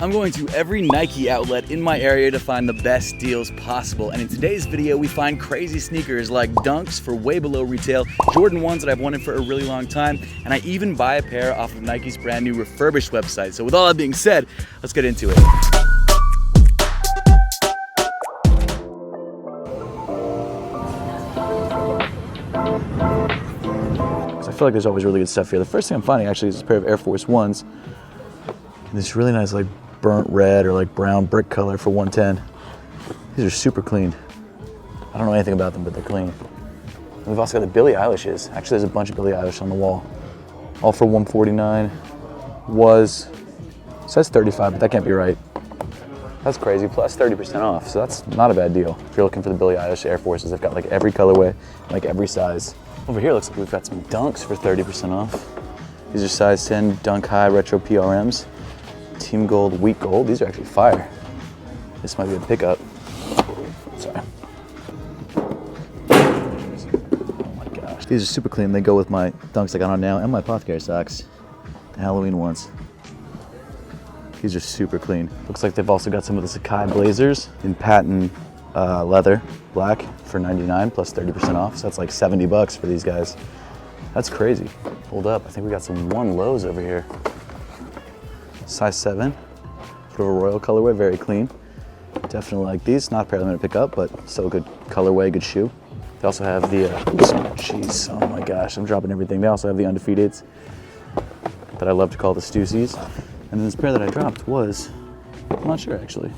I'm going to every Nike outlet in my area to find the best deals possible, and in today's video we find crazy sneakers like Dunks for way below retail, Jordan 1s that I've wanted for a really long time, and I even buy a pair off of Nike's brand new refurbished website. So with all that being said, let's get into it. I feel like there's always really good stuff here. The first thing I'm finding actually is this pair of Air Force 1s. And this really nice like burnt red or like brown brick color for 110. These are super clean. I don't know anything about them, but they're clean. And we've also got the Billie Eilish's. Actually, there's a bunch of Billie Eilish on the wall. All for 149. Says 35, but that can't be right. That's crazy, plus 30% off. So that's not a bad deal. If you're looking for the Billie Eilish Air Forces, they've got like every colorway, like every size. Over here looks like we've got some Dunks for 30% off. These are size 10 Dunk High Retro PRMs. Team Gold, Wheat Gold. These are actually fire. This might be a pickup. Sorry. Oh my gosh. These are super clean. They go with my Dunks I got on now and my Apothecary socks. The Halloween ones. These are super clean. Looks like they've also got some of the Sakai Blazers in patent leather, black for 99 plus 30% off. So that's like 70 bucks for these guys. That's crazy. Hold up, I think we got some 1 lows over here. Size 7 for a royal colorway, very clean. Definitely like these. Not a pair I'm gonna pick up, but still a good colorway, good shoe. They also have the, jeez, oh my gosh, I'm dropping everything. They also have the Undefeateds that I love to call the Stussies. And then this pair that I dropped was, I'm not sure actually.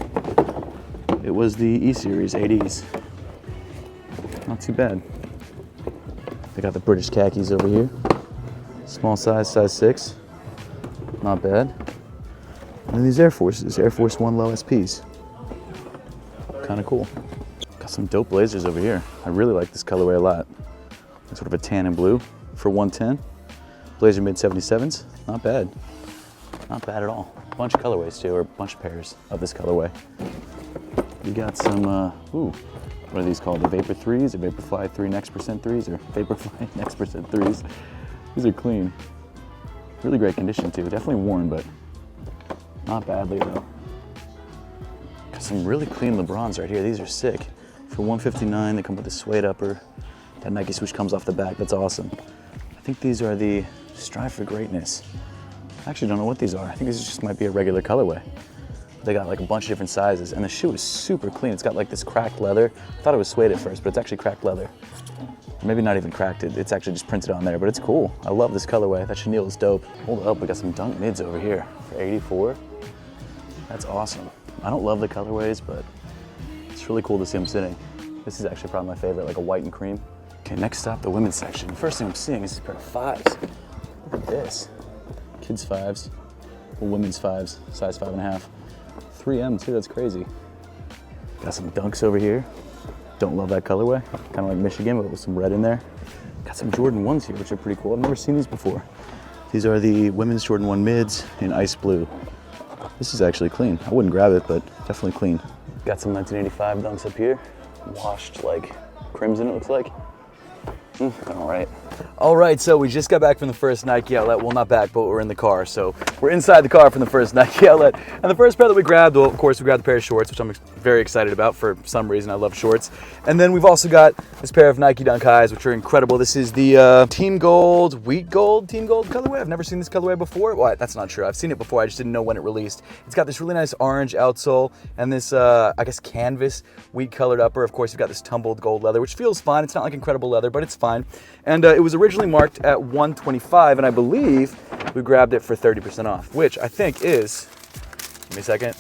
It was the E-Series 80s. Not too bad. They got the British khakis over here. Small size, size 6. Not bad. And then these Air Forces, Air Force 1 low SPs. Kind of cool. Got some dope Blazers over here. I really like this colorway a lot. It's sort of a tan and blue for 110. Blazer mid 77s, not bad. Not bad at all. A bunch of colorways too, or a bunch of pairs of this colorway. You got some, what are these called? The Vapor 3s, or Vaporfly 3 Next Percent 3s, or Vaporfly Next Percent 3s. These are clean. Really great condition too. Definitely worn, but not badly though. Got some really clean LeBrons right here. These are sick. For 159, they come with a suede upper. That Nike swoosh comes off the back. That's awesome. I think these are the Strive for Greatness. I actually don't know what these are. I think this just might be a regular colorway. They got like a bunch of different sizes, and the shoe is super clean. It's got like this cracked leather. I thought it was suede at first, but it's actually cracked leather. Or maybe not even cracked. It's actually just printed on there, but it's cool. I love this colorway. That chenille is dope. Hold up, we got some Dunk mids over here for 84. That's awesome. I don't love the colorways, but it's really cool to see them sitting. This is actually probably my favorite, like a white and cream. Okay, next up, the women's section. The first thing I'm seeing is this pair of 5s. Look at this. Kids 5s, or women's 5s, size 5.5. 3M too, that's crazy. Got some Dunks over here. Don't love that colorway. Kind of like Michigan, but with some red in there. Got some Jordan 1s here, which are pretty cool. I've never seen these before. These are the women's Jordan 1 mids in ice blue. This is actually clean. I wouldn't grab it, but definitely clean. Got some 1985 Dunks up here. Washed like crimson, it looks like. All right, so we just got back from the first Nike outlet. Well, not back, but we're in the car. So we're inside the car from the first Nike outlet. And the first pair that we grabbed, well, of course, we grabbed a pair of shorts, which I'm very excited about for some reason. I love shorts. And then we've also got this pair of Nike Dunk Highs, which are incredible. This is the Team Gold, Wheat Gold, Team Gold colorway. I've never seen this colorway before. Well, that's not true. I've seen it before. I just didn't know when it released. It's got this really nice orange outsole and this, I guess, canvas wheat colored upper. Of course, you've got this tumbled gold leather, which feels fine. It's not like incredible leather, but it's fine. And it was originally marked at $125, and I believe we grabbed it for 30% off, which I think is, give me a second,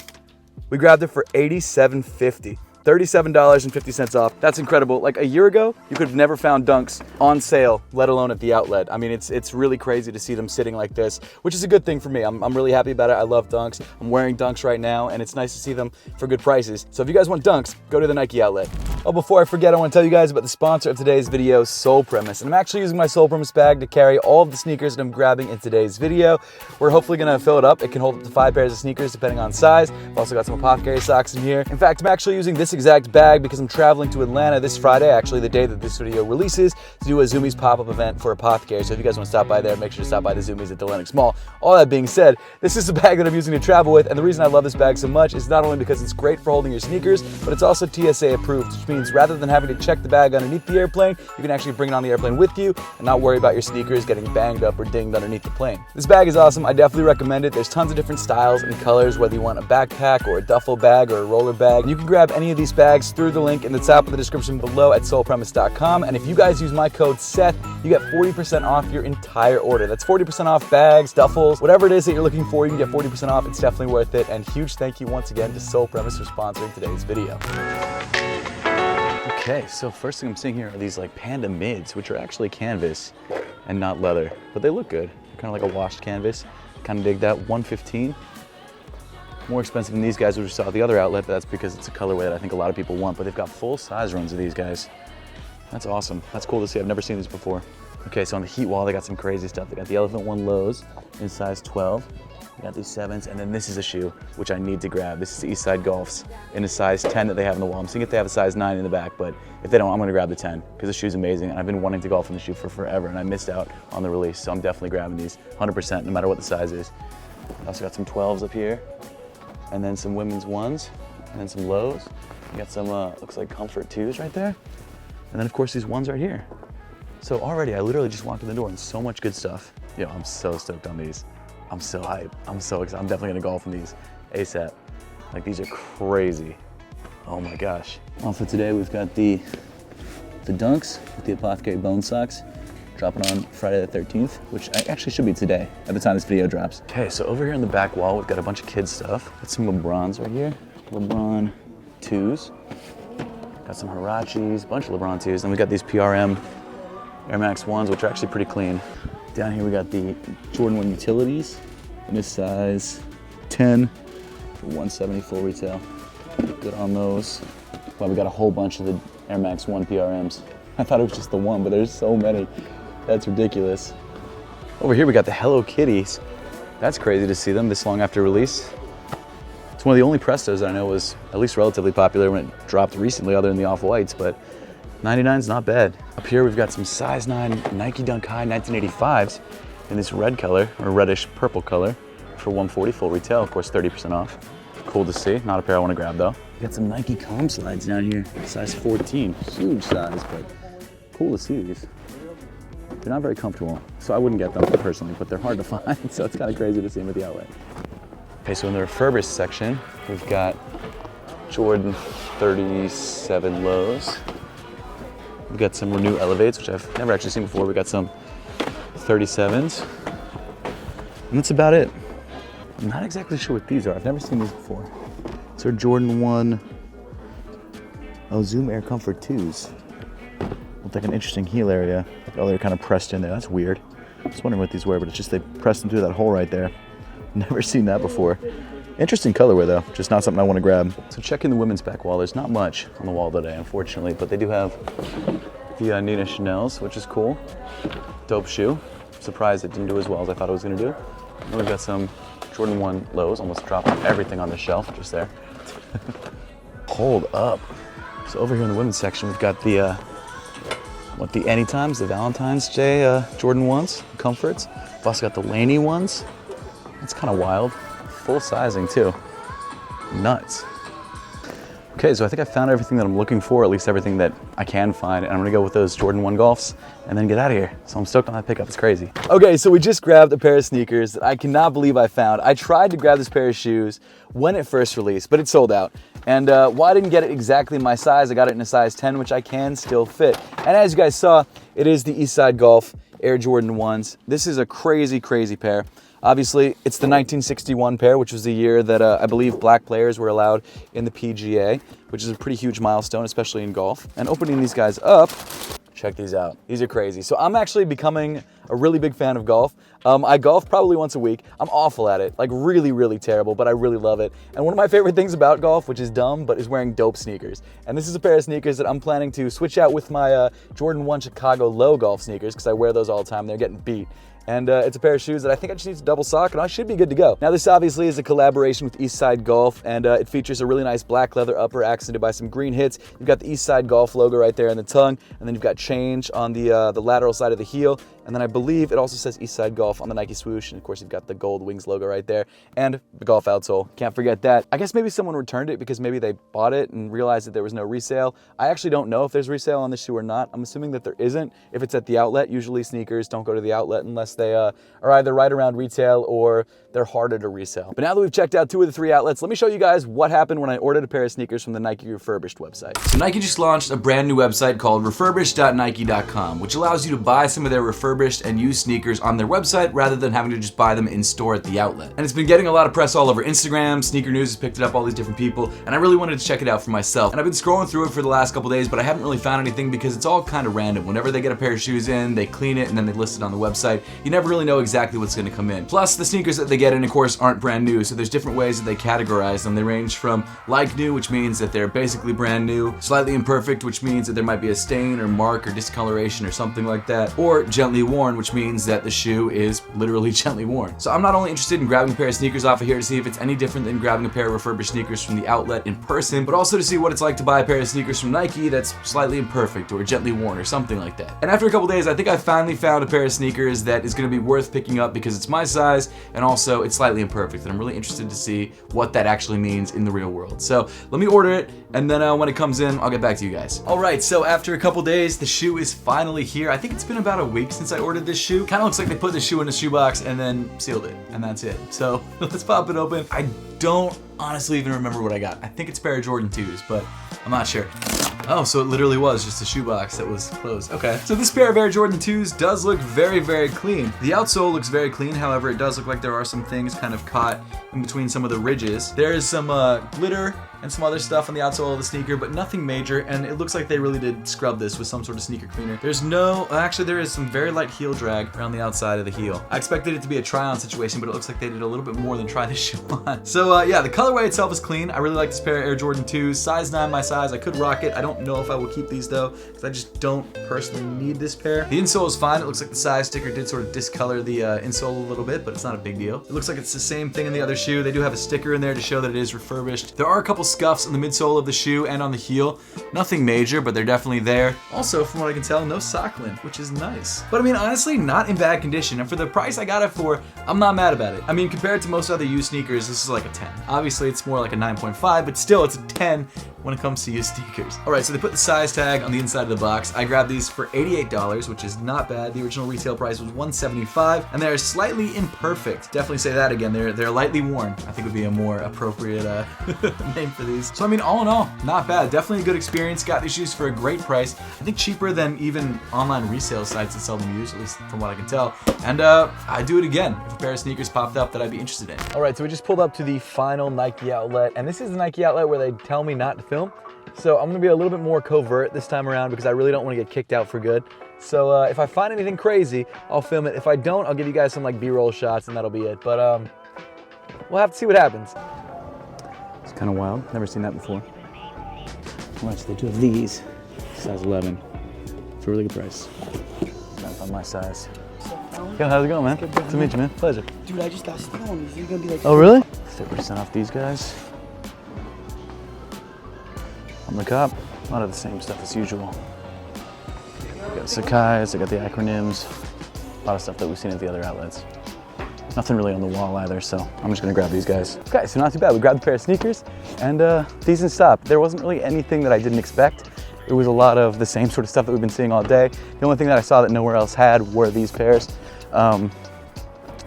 we grabbed it for $87.50. $37.50 off. That's incredible. Like a year ago, you could have never found Dunks on sale, let alone at the outlet. I mean, it's really crazy to see them sitting like this, which is a good thing for me. I'm really happy about it. I love Dunks. I'm wearing Dunks right now, and it's nice to see them for good prices. So if you guys want Dunks, go to the Nike outlet. Oh, before I forget, I want to tell you guys about the sponsor of today's video, Sole Premise. And I'm actually using my Sole Premise bag to carry all of the sneakers that I'm grabbing in today's video. We're hopefully going to fill it up. It can hold up to 5 pairs of sneakers depending on size. I've also got some apothecary socks in here. In fact, I'm actually using this exact bag because I'm traveling to Atlanta this Friday, actually the day that this video releases, to do a Zoomies pop-up event for apothecary. So if you guys want to stop by there, make sure to stop by the Zoomies at the Lenox Mall. All that being said, this is the bag that I'm using to travel with, and the reason I love this bag so much is not only because it's great for holding your sneakers, but it's also TSA approved, which means rather than having to check the bag underneath the airplane, you can actually bring it on the airplane with you and not worry about your sneakers getting banged up or dinged underneath the plane. This bag is awesome. I definitely recommend it. There's tons of different styles and colors, whether you want a backpack or a duffel bag or a roller bag. You can grab any of these bags through the link in the top of the description below at solepremise.com. And if you guys use my code SETH, you get 40% off your entire order. That's 40% off bags, duffels, whatever it is that you're looking for, you can get 40% off. It's definitely worth it. And huge thank you once again to Sole Premise for sponsoring today's video. Okay, so first thing I'm seeing here are these like panda mids, which are actually canvas and not leather, but they look good. They're kind of like a washed canvas. Kind of dig that. $115. More expensive than these guys, which we saw at the other outlet, but that's because it's a colorway that I think a lot of people want, but they've got full size runs of these guys. That's awesome. That's cool to see. I've never seen these before. Okay, so on the heat wall, they got some crazy stuff. They got the Elephant One lows in size 12. They got these 7s, and then this is a shoe, which I need to grab. This is the Eastside Golfs in a size 10 that they have in the wall. I'm seeing if they have a size 9 in the back, but if they don't, I'm gonna grab the 10, because the shoe's amazing, and I've been wanting to golf in the shoe for forever, and I missed out on the release, so I'm definitely grabbing these 100%, no matter what the size is. I also got some 12s up here, and then some women's 1s, and then some lows. You got some, looks like Comfort 2s right there. And then, of course, these 1s right here. So already, I literally just walked in the door and so much good stuff. Yo, I'm so stoked on these. I'm so hyped. I'm so excited. I'm definitely gonna golf in these ASAP. Like, these are crazy. Oh my gosh. Well, for today, we've got the Dunks with the Apothecary Bone Socks dropping on Friday the 13th, which actually should be today at the time this video drops. Okay, so over here on the back wall, we've got a bunch of kids stuff. Got some LeBrons right here. LeBron 2s. Got some Hirachis, a bunch of LeBron 2s. Then we got these PRM Air Max 1s, which are actually pretty clean. Down here we got the Jordan 1 Utilities in a size 10 for $170 full retail. Good on those. Well, we got a whole bunch of the Air Max 1 PRMs. I thought it was just the one, but there's so many. That's ridiculous. Over here we got the Hello Kitties. That's crazy to see them this long after release. It's one of the only Prestos that I know was at least relatively popular when it dropped recently, other than the Off-Whites, but 99's not bad. Up here we've got some size 9 Nike Dunk High 1985s in this red color, or reddish purple color, for $140 full retail, of course 30% off. Cool to see, not a pair I want to grab though. We got some Nike Calm Slides down here, size 14, huge size, but cool to see these. They're not very comfortable, so I wouldn't get them personally, but they're hard to find, so it's kind of crazy to see them at the outlet. Okay, so in the refurbished section, we've got Jordan 37 lows. We've got some Renew Elevates, which I've never actually seen before. We got some 37s. And that's about it. I'm not exactly sure what these are. I've never seen these before. These are Jordan 1 Zoom Air Comfort 2s. With like an interesting heel area. Oh, they're kind of pressed in there. That's weird. I was wondering what these were, but it's just they pressed them through that hole right there. Never seen that before. Interesting colorway though, just not something I want to grab. So checking the women's back wall, there's not much on the wall today, unfortunately, but they do have the Nina Chanel's, which is cool. Dope shoe. Surprised it didn't do as well as I thought it was going to do. And we've got some Jordan 1 lows, almost dropped everything on the shelf just there. Hold up. So over here in the women's section, we've got the the Anytimes, the Valentine's Day Jordan 1s, Comforts. We've also got the Laney ones. That's kind of wild. Full sizing too. Nuts. Okay, so I think I found everything that I'm looking for, at least everything that I can find, and I'm gonna go with those Jordan 1 Golfs and then get out of here. So I'm stoked on that pickup, it's crazy. Okay, so we just grabbed a pair of sneakers that I cannot believe I found. I tried to grab this pair of shoes when it first released, but it sold out. And while I didn't get it exactly my size, I got it in a size 10, which I can still fit. And as you guys saw, it is the Eastside Golf Air Jordan 1s. This is a crazy, crazy pair. Obviously, it's the 1961 pair, which was the year that I believe black players were allowed in the PGA, which is a pretty huge milestone, especially in golf. And opening these guys up, Check these out. These are crazy. So I'm actually becoming a really big fan of golf. I golf probably once a week. I'm awful at it, like really, really terrible, but I really love it. And one of my favorite things about golf, which is dumb, but is wearing dope sneakers. And this is a pair of sneakers that I'm planning to switch out with my Jordan 1 Chicago low golf sneakers, because I wear those all the time. They're getting beat. And it's a pair of shoes that I think I just need to double sock, and I should be good to go. Now, this obviously is a collaboration with Eastside Golf, and it features a really nice black leather upper accented by some green hits. You've got the Eastside Golf logo right there in the tongue, and then you've got change on the lateral side of the heel. And then I believe it also says Eastside Golf on the Nike swoosh, and of course you've got the gold wings logo right there, and the golf outsole. Can't forget that. I guess maybe someone returned it because maybe they bought it and realized that there was no resale. I actually don't know if there's resale on this shoe or not. I'm assuming that there isn't. If it's at the outlet, usually sneakers don't go to the outlet unless they are either right around retail or they're harder to resell. But now that we've checked out 2 of the 3 outlets, let me show you guys what happened when I ordered a pair of sneakers from the Nike Refurbished website. So Nike just launched a brand new website called refurbished.nike.com, which allows you to buy some of their refurbished and used sneakers on their website rather than having to just buy them in store at the outlet. And it's been getting a lot of press all over Instagram. Sneaker News has picked it up, all these different people, and I really wanted to check it out for myself. And I've been scrolling through it for the last couple days, but I haven't really found anything because it's all kind of random. Whenever they get a pair of shoes in, they clean it and then they list it on the website. You never really know exactly what's going to come in. Plus, the sneakers that they get in, of course, aren't brand new, so there's different ways that they categorize them. They range from like new, which means that they're basically brand new, slightly imperfect, which means that there might be a stain or mark or discoloration or something like that, or gently worn, which means that the shoe is literally gently worn. So I'm not only interested in grabbing a pair of sneakers off of here to see if it's any different than grabbing a pair of refurbished sneakers from the outlet in person, but also to see what it's like to buy a pair of sneakers from Nike that's slightly imperfect or gently worn or something like that. And after a couple days, I think I finally found a pair of sneakers that is going to be worth picking up because it's my size and also it's slightly imperfect, and I'm really interested to see what that actually means in the real world. So let me order it, and then when it comes in, I'll get back to you guys. Alright, so after a couple days, the shoe is finally here. I think it's been about a week since I ordered this shoe. Kind of looks like they put the shoe in a shoebox and then sealed it, and that's it. So let's pop it open. I don't honestly even remember what I got. I think it's a pair of Jordan 2s, but I'm not sure. Oh, so it literally was just a shoebox that was closed. Okay. So this pair of Air Jordan 2s does look very, very clean. The outsole looks very clean. However, it does look like there are some things kind of caught in between some of the ridges. There is some glitter and some other stuff on the outsole of the sneaker, but nothing major, and it looks like they really did scrub this with some sort of sneaker cleaner. There's no, actually there is some very light heel drag around the outside of the heel. I expected it to be a try-on situation, but it looks like they did a little bit more than try this shoe on. So yeah, the colorway itself is clean. I really like this pair of Air Jordan 2s. Size 9 my size. I could rock it. I don't know if I will keep these though, because I just don't personally need this pair. The insole is fine. It looks like the size sticker did sort of discolor the insole a little bit, but it's not a big deal. It looks like it's the same thing in the other shoe. They do have a sticker in there to show that it is refurbished. There are a couple scuffs in the midsole of the shoe and on the heel. Nothing major, but they're definitely there. Also, from what I can tell, no sock lint, which is nice. But I mean, honestly, not in bad condition. And for the price I got it for, I'm not mad about it. I mean, compared to most other used sneakers, this is like a 10. Obviously, it's more like a 9.5, but still, it's a 10 when it comes to used sneakers. Alright, so they put the size tag on the inside of the box. I grabbed these for $88, which is not bad. The original retail price was $175, and they're slightly imperfect. Definitely say that again. They're lightly worn. I think would be a more appropriate name for these. So I mean, all in all, not bad. Definitely a good experience. Got these shoes for a great price. I think cheaper than even online resale sites that sell them used, at least from what I can tell. And I'd do it again if a pair of sneakers popped up that I'd be interested in. Alright, so we just pulled up to the final Nike outlet, and this is the Nike outlet where they tell me not to film. So I'm gonna be a little bit more covert this time around because I really don't want to get kicked out for good. So if I find anything crazy, I'll film it. If I don't, I'll give you guys some like B-roll shots and that'll be it. But we'll have to see what happens. It's kind of wild. Never seen that before. How much they do have these? Size 11 for a really good price. Not on my size. Yo, how's it going, man? Good to meet you, man. Pleasure. Dude, I just got stoned. Is it gonna be like? Oh, really? 50% off these guys. On the cop, a lot of the same stuff as usual. We got Sakai's, I got the acronyms, a lot of stuff that we've seen at the other outlets. Nothing really on the wall either, so I'm just gonna grab these guys. Okay, so not too bad. We grabbed a pair of sneakers and decent stop. There wasn't really anything that I didn't expect. It was a lot of the same sort of stuff that we've been seeing all day. The only thing that I saw that nowhere else had were these pairs. But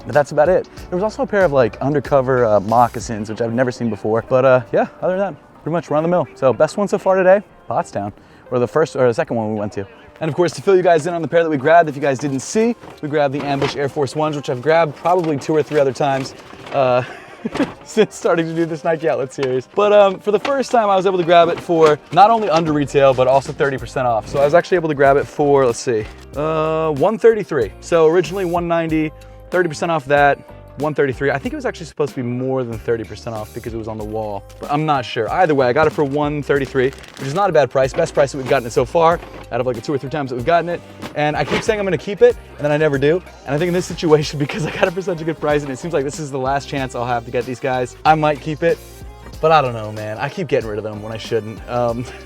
that's about it. There was also a pair of like undercover moccasins, which I've never seen before. But yeah, other than that, pretty much run of the mill. So best one so far today, Pottstown, or the first or the second one we went to. And of course, to fill you guys in on the pair that we grabbed, if you guys didn't see, we grabbed the Ambush Air Force Ones, which I've grabbed probably 2 or 3 other times. since starting to do this Nike Outlet series. But for the first time, I was able to grab it for not only under retail, but also 30% off. So I was actually able to grab it for, let's see, $133. So originally $190, 30% off that. $133. I think it was actually supposed to be more than 30% off because it was on the wall, but I'm not sure. Either way, I got it for $133, which is not a bad price. Best price that we've gotten it so far out of like the 2 or 3 times that we've gotten it. And I keep saying I'm gonna keep it, and then I never do. And I think in this situation, because I got it for such a good price and it seems like this is the last chance I'll have to get these guys, I might keep it. But I don't know, man. I keep getting rid of them when I shouldn't.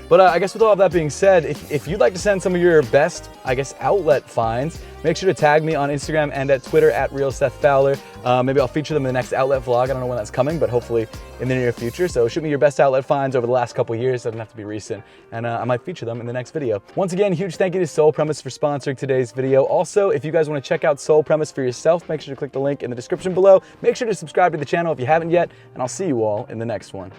But I guess with all of that being said, if you'd like to send some of your best, I guess, outlet finds, make sure to tag me on Instagram and at Twitter at @RealSethFowler. Maybe I'll feature them in the next outlet vlog. I don't know when that's coming, but hopefully in the near future. So shoot me your best outlet finds over the last couple years. Doesn't have to be recent. And I might feature them in the next video. Once again, huge thank you to Soul Premise for sponsoring today's video. Also, if you guys want to check out Soul Premise for yourself, make sure to click the link in the description below. Make sure to subscribe to the channel if you haven't yet, and I'll see you all in the next one.